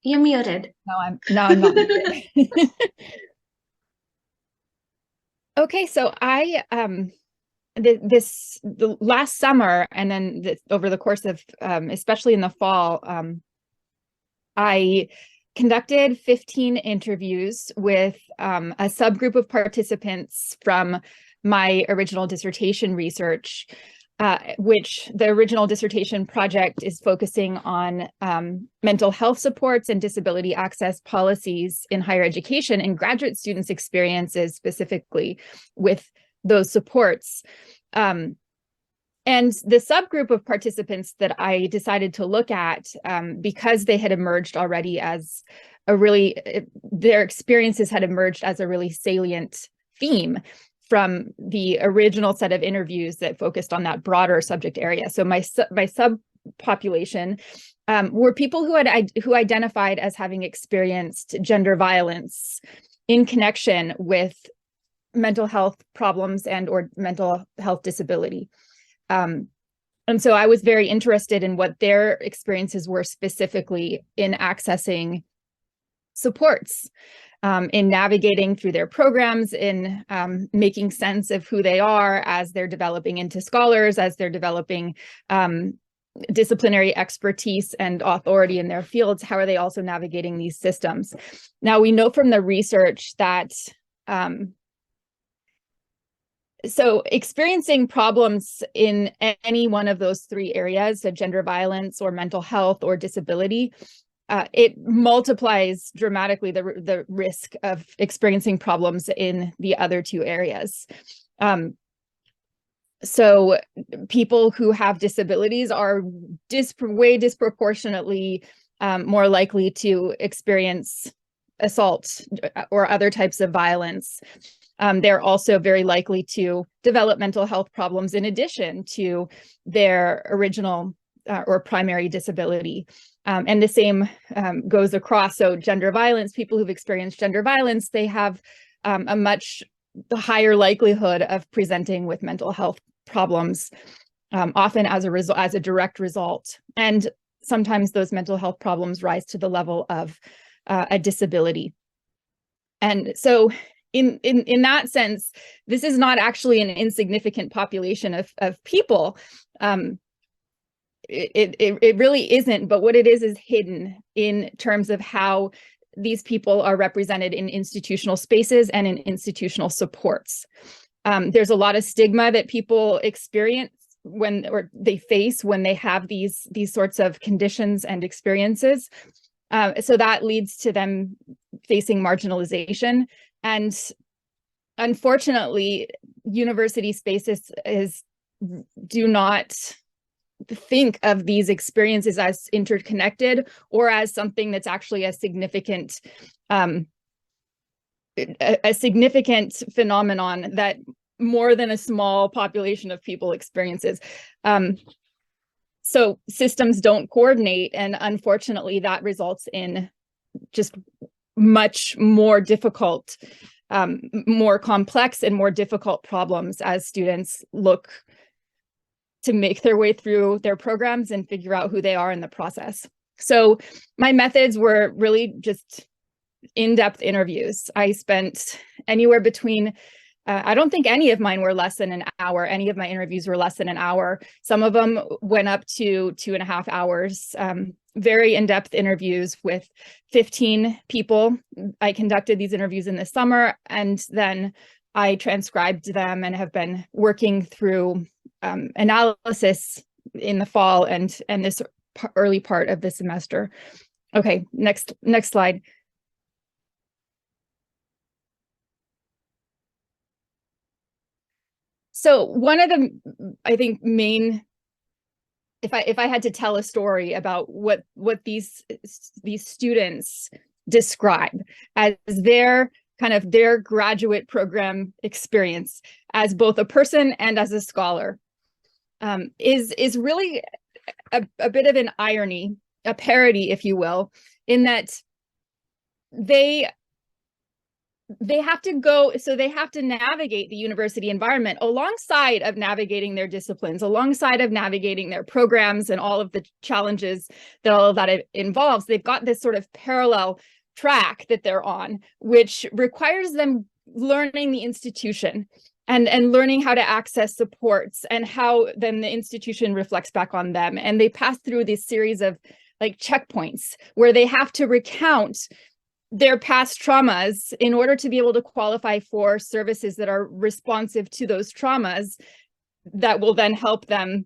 You're muted. Now I'm not muted. Okay, so I the last summer and then over the course of especially in the fall, I conducted 15 interviews with a subgroup of participants from my original dissertation research, which the original dissertation project is focusing on mental health supports and disability access policies in higher education and graduate students' experiences specifically with those supports. And the subgroup of participants that I decided to look at, because they had emerged already as their experiences had emerged as a really salient theme from the original set of interviews that focused on that broader subject area. So my subpopulation were people who identified as having experienced gender violence in connection with mental health problems and or mental health disability. And so I was very interested in what their experiences were specifically in accessing supports, in navigating through their programs, in making sense of who they are as they're developing into scholars, as they're developing disciplinary expertise and authority in their fields. How are they also navigating these systems? Now, we know from the research that so experiencing problems in any one of those three areas, so gender violence or mental health or disability, it multiplies dramatically the risk of experiencing problems in the other two areas. So people who have disabilities are way disproportionately more likely to experience assault or other types of violence. They're also very likely to develop mental health problems in addition to their original or primary disability. And the same goes across. So gender violence, people who've experienced gender violence, they have a much higher likelihood of presenting with mental health problems, often as a direct result. And sometimes those mental health problems rise to the level of a disability. And so in that sense, this is not actually an insignificant population of people. It really isn't, but what it is hidden in terms of how these people are represented in institutional spaces and in institutional supports. There's a lot of stigma that people experience or they face when they have these sorts of conditions and experiences. So that leads to them facing marginalization. And unfortunately, university spaces do not think of these experiences as interconnected or as something that's actually a significant phenomenon that more than a small population of people experiences. So systems don't coordinate, and unfortunately that results in just much more difficult, more complex and more difficult problems as students look to make their way through their programs and figure out who they are in the process. So my methods were really just in-depth interviews. I spent anywhere between, I don't think any of mine were less than an hour. Any of my interviews were less than an hour. Some of them went up to 2.5 hours. Very in-depth interviews with 15 people. I conducted these interviews in the summer, and then I transcribed them and have been working through analysis in the fall and this early part of the semester. Okay, next slide. So one of the, I think, main, if I had to tell a story about what these students describe as their graduate program experience as both a person and as a scholar, is really a bit of an irony, a parody, if you will, in that they have to navigate the university environment alongside of navigating their disciplines, alongside of navigating their programs and all of the challenges that all of that involves. They've got this sort of parallel track that they're on, which requires them learning the institution and learning how to access supports and how then the institution reflects back on them. And they pass through this series of like checkpoints where they have to recount their past traumas in order to be able to qualify for services that are responsive to those traumas that will then help them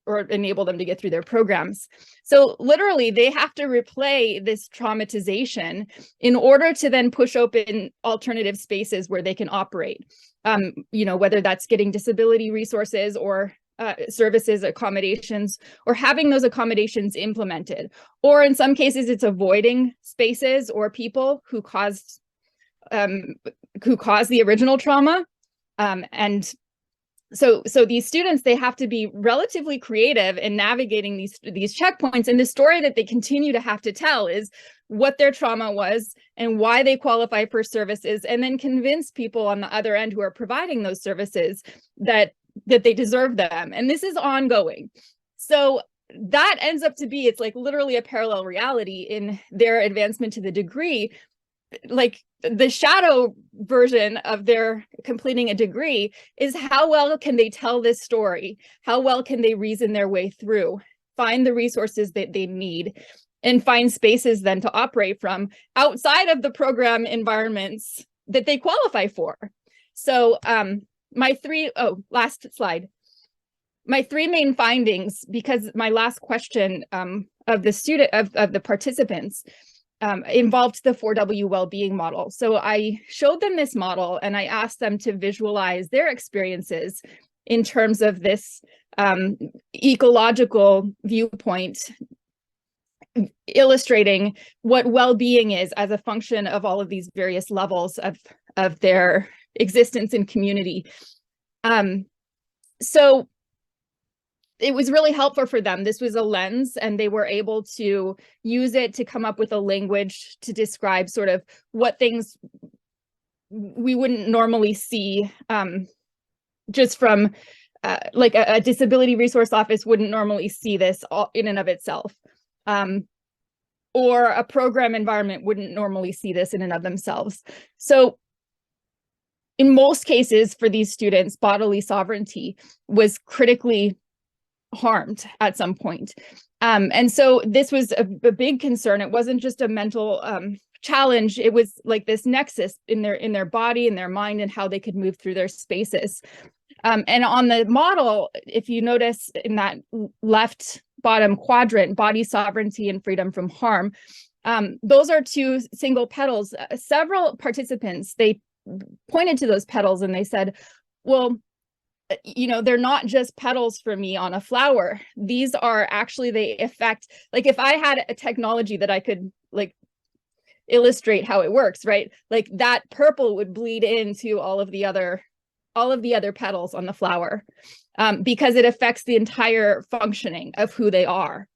or enable them to get through their programs. So literally, they have to replay this traumatization in order to then push open alternative spaces where they can operate. Whether that's getting disability resources or services, accommodations, or having those accommodations implemented. Or in some cases, it's avoiding spaces or people who caused the original trauma. So these students, they have to be relatively creative in navigating these checkpoints. And the story that they continue to have to tell is what their trauma was and why they qualify for services, and then convince people on the other end who are providing those services that they deserve them. And this is ongoing. So that ends up to be, it's like literally a parallel reality in their advancement to the degree. Like the shadow version of their completing a degree is how well can they tell this story? How well can they reason their way through, find the resources that they need, and find spaces then to operate from outside of the program environments that they qualify for. So last slide. My three main findings, because my last question of the participants involved the 4W well-being model. So I showed them this model and I asked them to visualize their experiences in terms of this ecological viewpoint, illustrating what well-being is as a function of all of these various levels of their existence in community. So it was really helpful for them. This was a lens, and they were able to use it to come up with a language to describe sort of what things we wouldn't normally see just from like a disability resource office wouldn't normally see this all in and of itself. Or a program environment wouldn't normally see this in and of themselves. So in most cases for these students, bodily sovereignty was critically harmed at some point. And so this was a big concern. It wasn't just a mental challenge. It was like this nexus in their body, in their mind, and how they could move through their spaces. And on the model, if you notice in that left bottom quadrant, body sovereignty and freedom from harm, those are two single petals. Several participants, they pointed to those petals and they said, well, they're not just petals for me on a flower. These are actually, they affect, like if I had a technology that I could like illustrate how it works, right? Like that purple would bleed into all of the other petals on the flower because it affects the entire functioning of who they are.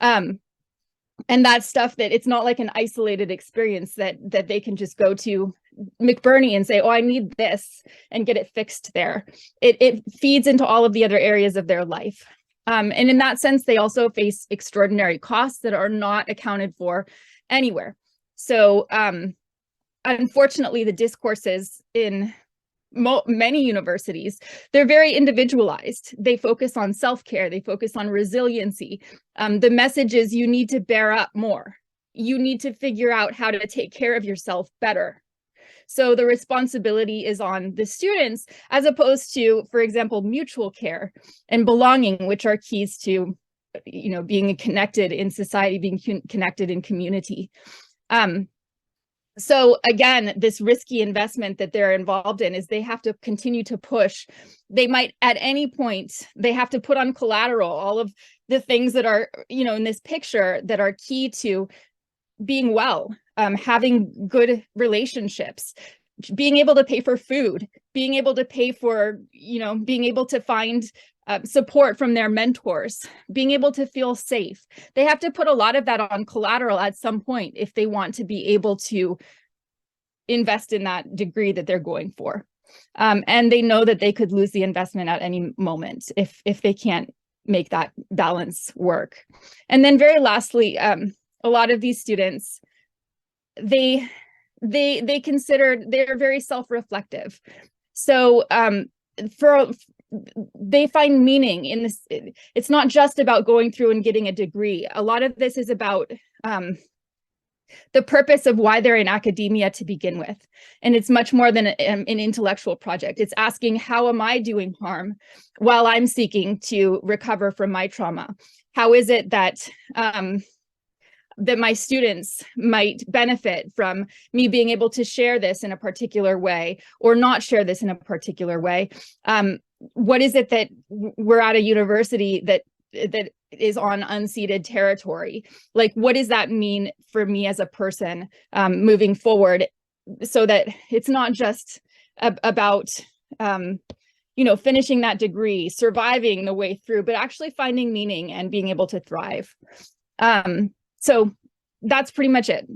And that's stuff that it's not like an isolated experience that they can just go to McBurney and say, oh, I need this and get it fixed there. It feeds into all of the other areas of their life. And in that sense, they also face extraordinary costs that are not accounted for anywhere. So unfortunately, the discourses in many universities, they're very individualized. They focus on self-care. They focus on resiliency. The message is you need to bear up more. You need to figure out how to take care of yourself better. So the responsibility is on the students, as opposed to, for example, mutual care and belonging, which are keys to, being connected in society, being connected in community. So again, this risky investment that they're involved in is they have to continue to push. They might, at any point, they have to put on collateral all of the things that are, in this picture that are key to being well, having good relationships, being able to pay for food, being able to pay for, being able to find support from their mentors, being able to feel safe. They have to put a lot of that on collateral at some point if they want to be able to invest in that degree that they're going for. And they know that they could lose the investment at any moment if they can't make that balance work. And then very lastly, a lot of these students, they consider, they're very self-reflective. So they find meaning in this. It's not just about going through and getting a degree. A lot of this is about the purpose of why they're in academia to begin with. And it's much more than an intellectual project. It's asking, how am I doing harm while I'm seeking to recover from my trauma? How is it that that my students might benefit from me being able to share this in a particular way or not share this in a particular way? What is it that we're at a university that is on unceded territory? Like, what does that mean for me as a person moving forward, so that it's not just about finishing that degree, surviving the way through, but actually finding meaning and being able to thrive. So that's pretty much it.